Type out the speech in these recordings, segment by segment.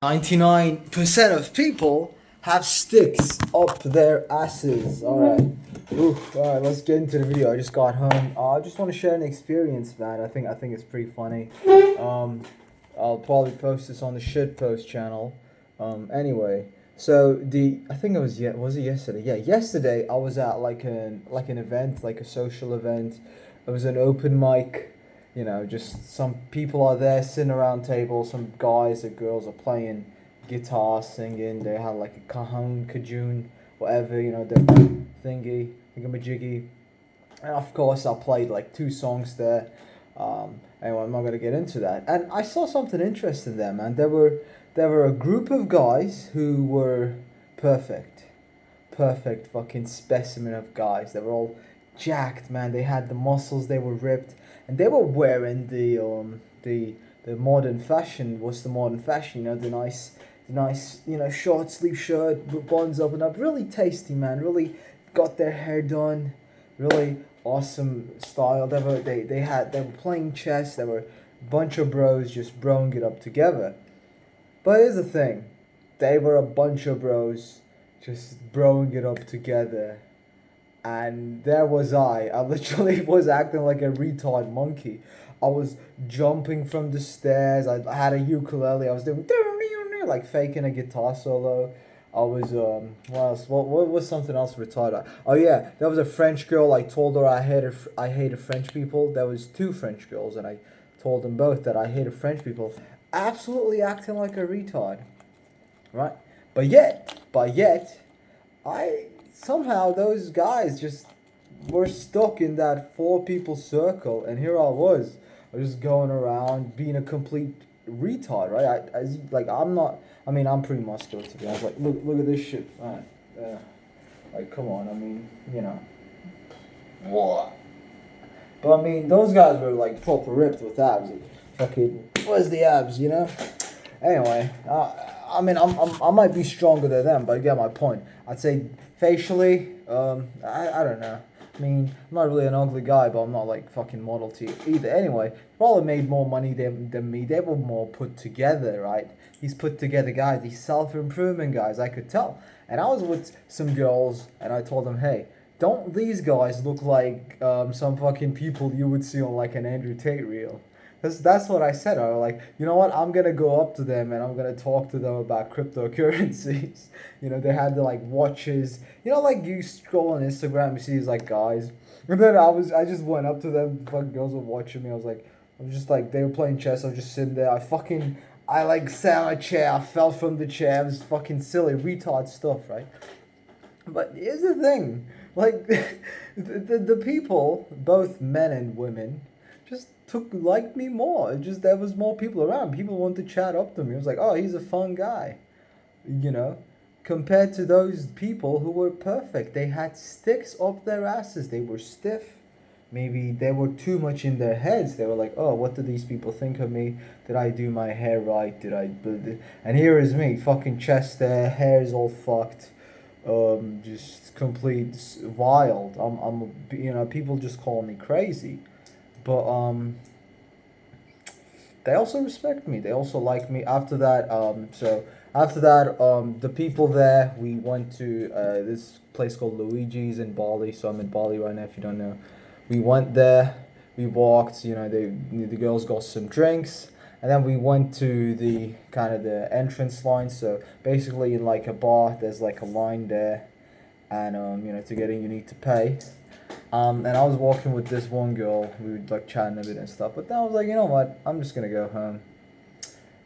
99% of people have sticks up their asses. Alright. Alright, let's get into the video. I just got home. I just want to share an experience, man. I think it's pretty funny. Um I'll probably post this on the shitpost channel. Anyway. So I think it was it yesterday? Yeah, yesterday I was at like an event, like a social event. It was an open mic. Just some people are there sitting around tables. Some guys or girls are playing guitar, singing. They had like a cajon, kajun, whatever, their thingy, thingamajiggy. And of course, I played like two songs there. Anyway, I'm not gonna get into that. And I saw something interesting there, man. There were a group of guys who were perfect, perfect fucking specimen of guys. They were all jacked, man. They had the muscles. They were ripped, and they were wearing the modern fashion. What's the modern fashion? The nice short sleeve shirt, buttons up and up. Really tasty, man. Really got their hair done. Really awesome style. They were playing chess. There were a bunch of bros just broing it up together. But here's the thing, they were a bunch of bros just broing it up together, and there was I. I literally was acting like a retard monkey. I was jumping from the stairs. I had a ukulele. I was doing like faking a guitar solo. I was what else? What was something else retarded? Oh yeah, there was a French girl. I told her I hated French people. There was two French girls, and I told them both that I hated French people. Absolutely acting like a retard, right? But yet, I somehow those guys just were stuck in that four people circle, and here I was just going around being a complete retard, right? I'm not. I mean, I'm pretty muscular to be honest. Like, look at this shit, man. Like, come on. I mean, what? But I mean, those guys were like proper ripped with abs. Fucking, where's the abs? Anyway, I might be stronger than them, but you get my point. I'd say facially, I don't know. I mean, I'm not really an ugly guy, but I'm not like fucking Model T either. Anyway, probably made more money than me. They were more put together, right? These put together guys, these self improvement guys, I could tell. And I was with some girls, and I told them, hey, don't these guys look like some fucking people you would see on like an Andrew Tate reel? That's what I said. I was like, you know what? I'm gonna go up to them and I'm gonna talk to them about cryptocurrencies. They had the like watches. Like you scroll on Instagram, you see these like guys, and then I just went up to them. Fucking girls were watching me. I was just like, they were playing chess. I was just sitting there. I like sat on a chair. I fell from the chair. It was fucking silly, retard stuff, right? But here's the thing, like, the people, both men and women, just liked me more. It just there was more people around. People wanted to chat up to me. It was like, oh, he's a fun guy, you know. Compared to those people who were perfect, they had sticks up their asses. They were stiff. Maybe they were too much in their heads. They were like, oh, what do these people think of me? Did I do my hair right? Did I? And here is me, fucking chest there, hair's all fucked, just complete wild. People just call me crazy, but they also respect me. They also like me. After that, the people there, we went to this place called Luigi's in Bali. So I'm in Bali right now. If you don't know, we went there. We walked. The girls got some drinks, and then we went to the kind of the entrance line. So basically, in like a bar, there's like a line there, and to get in, you need to pay. And I was walking with this one girl. We were like chatting a bit and stuff. But then I was like, you know what? I'm just gonna go home.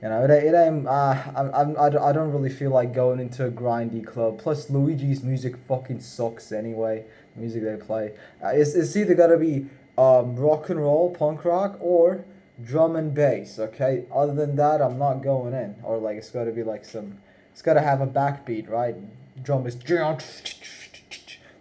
It ain't. I don't really feel like going into a grindy club. Plus, Luigi's music fucking sucks anyway. The music they play. It's either gotta be rock and roll, punk rock, or drum and bass. Okay. Other than that, I'm not going in. Or like it's gotta be like some. It's gotta have a backbeat, right? Drum is.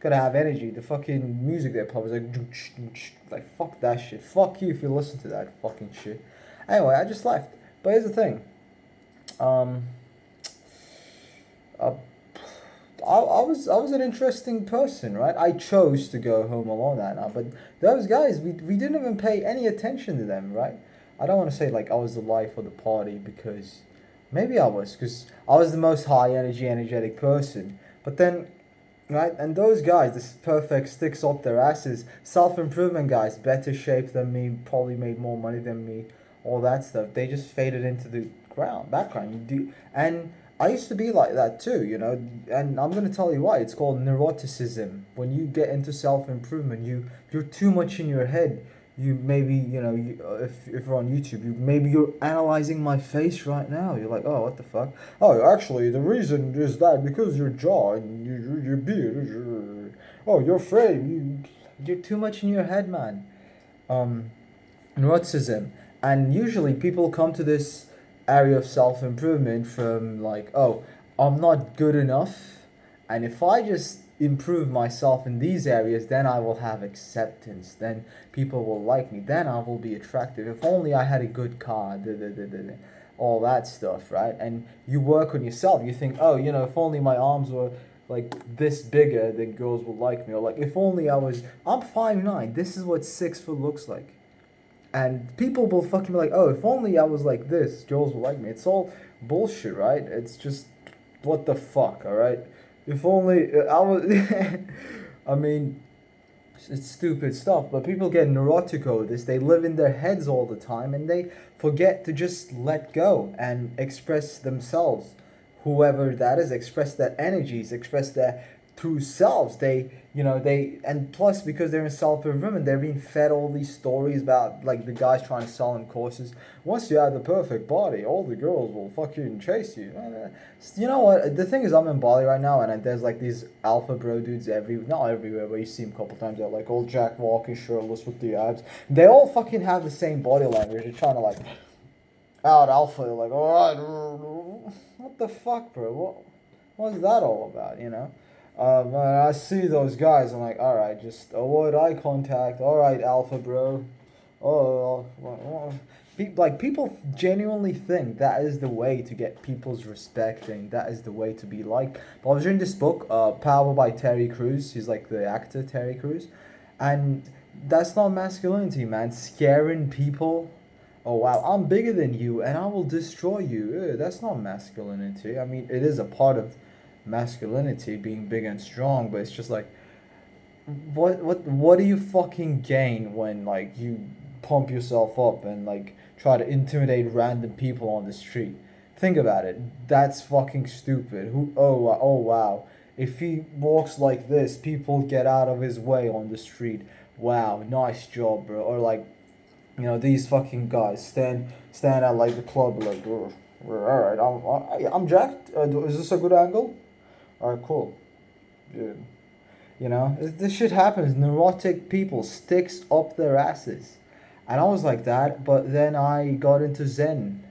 Gotta have energy. The fucking music they play is like fuck that shit. Fuck you if you listen to that fucking shit. Anyway, I just left. But here's the thing. Um, uh, I was an interesting person, right? I chose to go home alone that night, but those guys, we didn't even pay any attention to them, right? I don't want to say like I was the life of the party because Maybe I was, because I was the most high energy, energetic person. But then, right, and those guys, this perfect sticks up their asses, self improvement guys, better shape than me, probably made more money than me, all that stuff. They just faded into the background. And I used to be like that too, you know. And I'm gonna tell you why. It's called neuroticism. When you get into self improvement, you're too much in your head. You maybe, you know, if you're on YouTube, you're analyzing my face right now. You're like, oh, what the fuck? Oh, actually, the reason is that because your jaw and your beard, oh, your frame, you're too much in your head, man. Um, Neuroticism, and usually people come to this area of self improvement from like, oh, I'm not good enough, and if I just improve myself in these areas, then I will have acceptance. Then people will like me. Then I will be attractive. If only I had a good car. All that stuff, right? And you work on yourself. You think, oh, you know, if only my arms were like this bigger, then girls would like me. Or like, if only I'm 5'9". This is what 6 foot looks like. And people will fucking be like, oh, if only I was like this, girls will like me. It's all bullshit, right? It's just, what the fuck, alright? If only I was. I mean, it's stupid stuff, but people get neurotic over this. They live in their heads all the time and they forget to just let go and express themselves. Whoever that is, express their energies, express their true selves. And plus because they're in self-improvement, they're being fed all these stories about like the guys trying to sell them courses. Once you have the perfect body, all the girls will fucking chase you. You know what? The thing is, I'm in Bali right now, and there's like these alpha bro dudes not everywhere, but you see them a couple times. They're like all Jack walking shirtless with the abs. They all fucking have the same body language. They're trying to like out alpha. They're like, all right, what the fuck, bro? What's that all about? You know? And I see those guys. I'm like, all right, just avoid eye contact. All right, alpha bro. Like people genuinely think that is the way to get people's respect and that is the way to be liked. But I was reading this book, Power by Terry Crews. He's like the actor Terry Crews, and that's not masculinity, man. Scaring people. Oh wow, I'm bigger than you and I will destroy you. That's not masculinity. I mean, it is a part of masculinity being big and strong, but it's just like what do you fucking gain when like you pump yourself up and like try to intimidate random people on the street? Think about it. That's fucking stupid. Oh wow. If he walks like this, people get out of his way on the street. Wow, nice job, bro. Or like, you know, these fucking guys stand at like the club like, all right, I'm jacked. Is this a good angle? All right, cool. Yeah. You know, this shit happens. Neurotic people sticks up their asses, and I was like that. But then I got into Zen.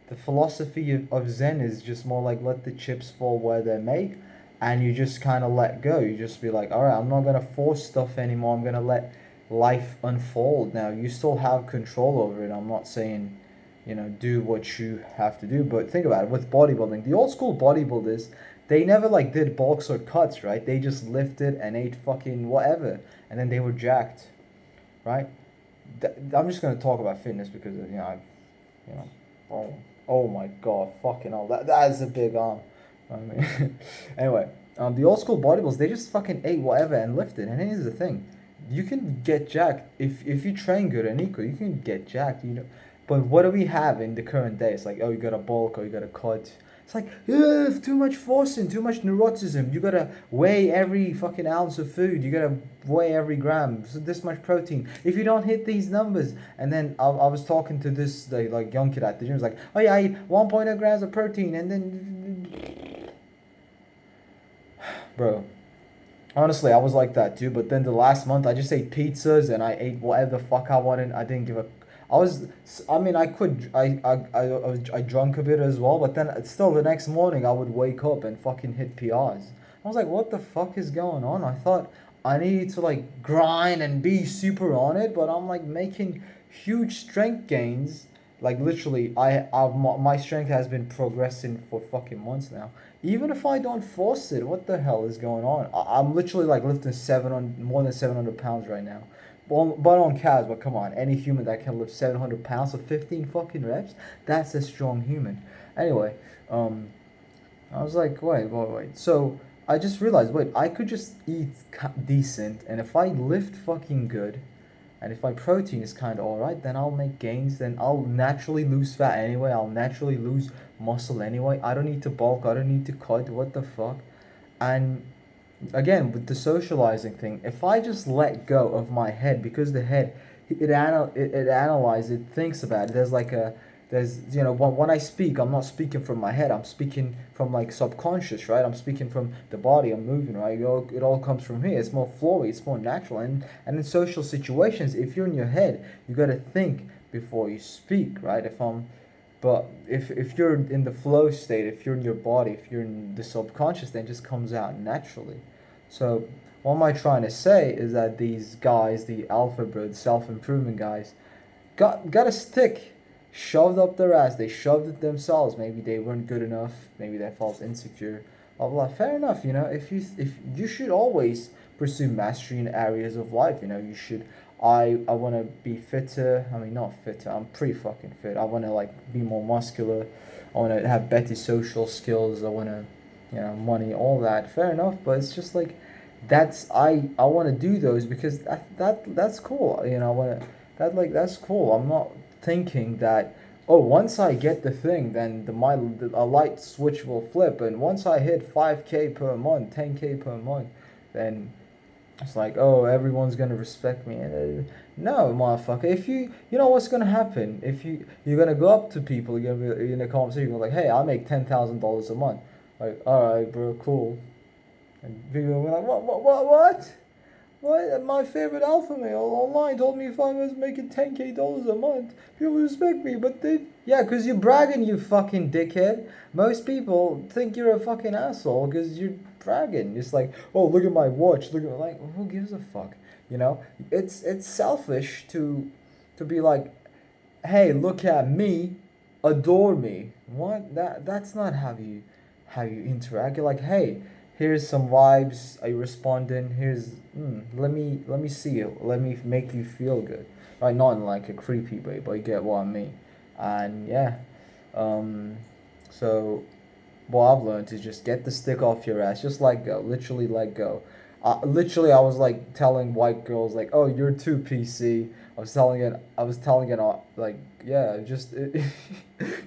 The philosophy of Zen is just more like let the chips fall where they may, and you just kind of let go. You just be like, all right, I'm not gonna force stuff anymore. I'm gonna let life unfold. Now you still have control over it. I'm not saying, you know, do what you have to do, but think about it. With bodybuilding, the old school bodybuilders, they never like did bulks or cuts, right? They just lifted and ate fucking whatever, and then they were jacked, right? I'm just gonna talk about fitness because you know, oh my god, fucking hell, that is a big arm. I mean, anyway, the old school bodybuilders, they just fucking ate whatever and lifted. And here's the thing, you can get jacked if you train good and equal. You can get jacked, you know. But what do we have in the current day? It's like, oh, you got to bulk or you got to cut. It's like, ugh, too much forcing, too much neuroticism. You gotta weigh every fucking ounce of food. You gotta weigh every gram. So this much protein. If you don't hit these numbers, and then I was talking to this like young kid at the gym. Was like, oh yeah, I eat 1.0 grams of protein, and then, bro. Honestly, I was like that too. But then the last month, I just ate pizzas and I ate whatever the fuck I wanted. I didn't give a. I mean, I could, I drank a bit as well, but then still the next morning I would wake up and fucking hit PRs. I was like, what the fuck is going on? I thought I needed to like grind and be super on it, but I'm like making huge strength gains. Like literally, my strength has been progressing for fucking months now. Even if I don't force it, what the hell is going on? I'm literally like lifting more than 700 pounds right now. But on calves, but come on, any human that can lift 700 pounds for 15 fucking reps, that's a strong human. Anyway, um, I was like, wait. So I just realized, wait, I could just eat decent, and if I lift fucking good, and if my protein is kind of alright, then I'll make gains. Then I'll naturally lose fat anyway. I'll naturally lose muscle anyway. I don't need to bulk. I don't need to cut. What the fuck? And again, with the socializing thing, if I just let go of my head, because the head, it analyzes, it thinks about it. There's, you know, when I speak, I'm not speaking from my head. I'm speaking from like subconscious, right? I'm speaking from the body. I'm moving, right? It all comes from here. It's more flowy. It's more natural. And in social situations, if you're in your head, you gotta think before you speak, right? But if you're in the flow state, if you're in your body, if you're in the subconscious, then it just comes out naturally. So what am I trying to say is that these guys, the alpha bro, the self-improvement guys, got a stick shoved up their ass. They shoved it themselves. Maybe they weren't good enough. Maybe they felt insecure. Blah blah. Fair enough. You know, if you should always pursue mastery in areas of life. You know, you should. I want to be fitter. I mean, not fitter. I'm pretty fucking fit. I want to like be more muscular. I want to have better social skills. I want to, you know, money, all that. Fair enough. But it's just like I want to do those because that's cool. You know, I want to that's cool. I'm not thinking that, oh, once I get the thing, then a light switch will flip, and once I hit 5K per month, 10K per month, then it's like, oh, everyone's gonna respect me. And no, motherfucker. If you know what's gonna happen. If you're gonna go up to people, you're gonna be in a conversation, you're like, hey, I make $10,000 a month. Like, all right, bro, cool. And people were like, what? What? My favorite alpha male online told me if I was making $10K a month, people would respect me. But they, yeah, because you're bragging, you fucking dickhead. Most people think you're a fucking asshole because you're bragging. It's like, oh, look at my watch. Look at, like, who gives a fuck? You know, it's selfish to be like, hey, look at me, adore me. What? That's not how you interact. You're like, hey, here's some vibes. Are you responding? Let me see you. Let me make you feel good. Right? Not in like a creepy way, but you get what I mean. And yeah, um, so what I've learned is just get the stick off your ass. Just let go. Literally let go. Literally, I was like telling white girls like, "Oh, you're too PC." I was telling it. Like, yeah, just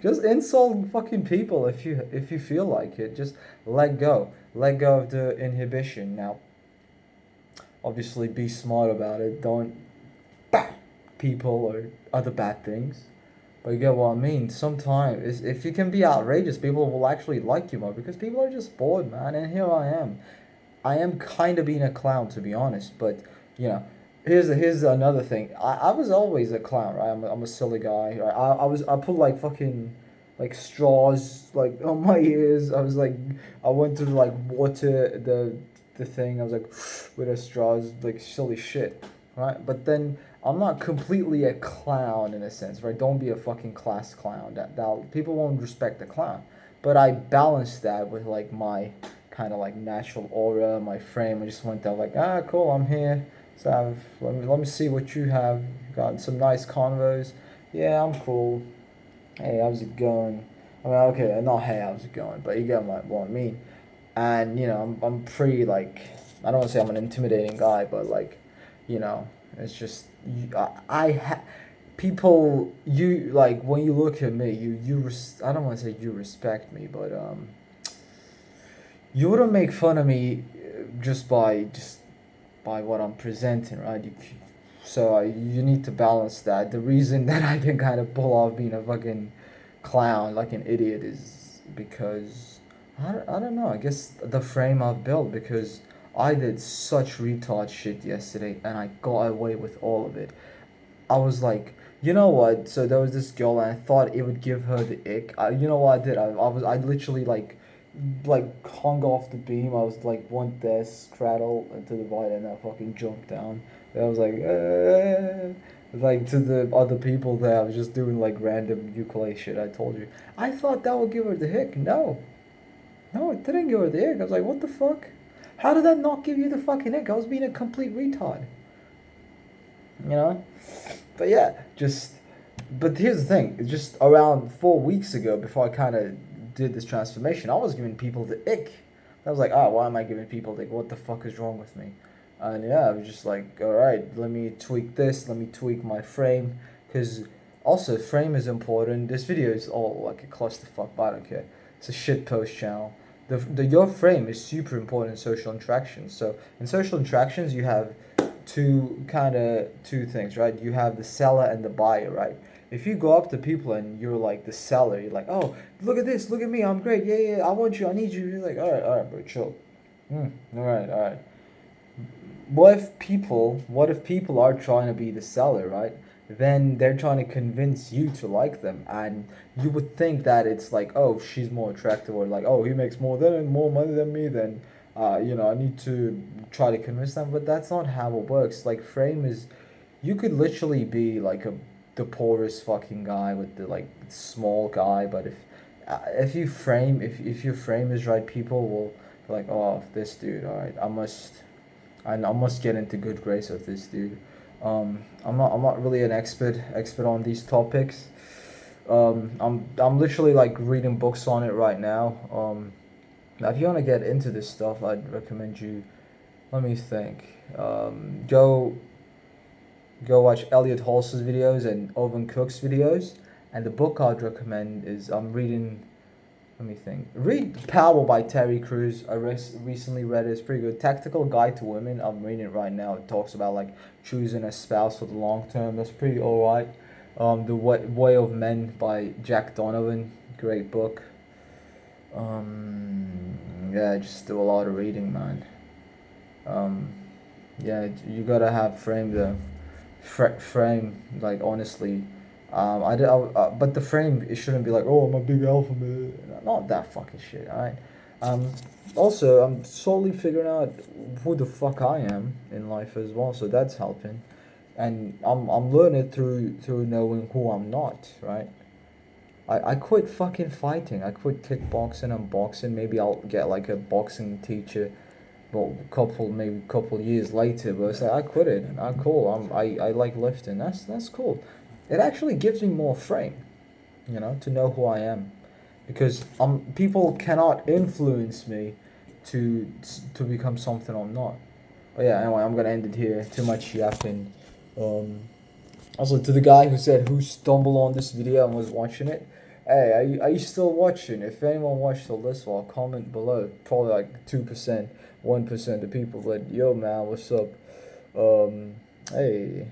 just insult fucking people if you feel like it. Just let go. Let go of the inhibition. Now, obviously, be smart about it. Don't bah people or other bad things. But you get what I mean. Sometimes, if you can be outrageous, people will actually like you more because people are just bored, man. And here I am. I am kind of being a clown, to be honest. But you know, here's another thing. I was always a clown, right? I'm a silly guy. Right? I put like fucking like straws like on my ears. I went to like water the thing. I was like with the straws, like silly shit, right? But then I'm not completely a clown in a sense, right? Don't be a fucking class clown. That people won't respect the clown. But I balanced that with like my kind of like natural aura, my frame. I just went there like, cool, I'm here. So let me see what you have. Got some nice convos. Yeah, I'm cool. Hey, how's it going? I mean, okay, not hey, how's it going? But you get what I mean. And you know, I'm pretty like, I don't want to say I'm an intimidating guy, but like, you know, it's just people, you like when you look at me, I don't want to say you respect me, but you wouldn't make fun of me just by what I'm presenting, right? So you need to balance that. The reason that I can kind of pull off being a fucking clown like an idiot is because I don't know. I guess the frame I've built because I did such retard shit yesterday and I got away with all of it. I was like, you know what? So there was this girl, and I thought it would give her the ick. You know what I did? I literally like hung off the beam. I was like one desk straddle into the void, and I fucking jumped down. And I was like, like to the other people there. I was just doing like random ukulele shit. I told you. I thought that would give her the hick. No, no, it didn't give her the ick. I was like, what the fuck? How did that not give you the fucking ick? I was being a complete retard. You know? But yeah, just But here's the thing, it's just around 4 weeks ago, before I kind of did this transformation, I was giving people the ick. I was like, oh, why am I giving people the ick? What the fuck is wrong with me? And yeah, I was just like, all right, let me tweak this, let me tweak my frame, because also frame is important. This video is all like a clusterfuck, but I don't care. It's a shitpost channel. Your frame is super important in social interactions. So in social interactions, you have two things, right? You have the seller and the buyer, right? If you go up to people and you're like the seller, you're like, oh, look at this, look at me, I'm great, yeah, yeah, I want you, I need you. You're like, all right, bro, chill. All right. What if people are trying to be the seller, right? Then they're trying to convince you to like them, and you would think that it's like, oh, she's more attractive, or like, oh, he makes more money than me, then I need to try to convince them. But that's not how it works. Like, frame is, you could literally be like the poorest fucking guy with the like small guy, but if your frame is right, people will be like, oh, this dude, all right, I must get into good grace with this dude. I'm not really an expert on these topics. I'm literally like reading books on it right now. Now if you want to get into this stuff, I'd recommend you. Let me think. Go watch Elliot Hals's videos and Owen Cook's videos. And the book I'd recommend is I'm reading. Let me think. Read Power by Terry Crews. I recently read it. It's pretty good. Tactical Guide to Women. I'm reading it right now. It talks about like choosing a spouse for the long term. That's pretty alright. The Way of Men by Jack Donovan. Great book. Yeah, just do a lot of reading, man. Yeah, you gotta have frame though. Frame, like, honestly. But the frame, it shouldn't be like, oh, I'm a big alpha male. Not that fucking shit, alright? Also, I'm slowly figuring out who the fuck I am in life as well, so that's helping. And I'm learning through knowing who I'm not, right? I quit fucking fighting. I quit kickboxing and boxing. Maybe I'll get like a boxing teacher, well, maybe couple years later. But it's like I quit it. I'm cool. I like lifting. That's cool. It actually gives me more frame, to know who I am, because people cannot influence me to become something I'm not. But yeah, anyway, I'm gonna end it here. Too much yapping. Also, to the guy who said who stumbled on this video and was watching it, hey, are you still watching? If anyone watched till this far, comment below. Probably like 2%, 1% of people. But yo, man, what's up? Hey,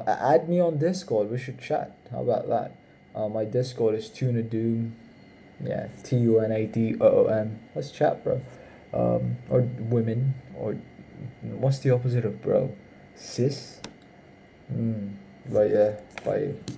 add me on Discord. We should chat. How about that? My Discord is Tuna Doom. Yeah, TUNADOOM. Let's chat, bro. Or women, or what's the opposite of bro? Sis. But yeah, bye.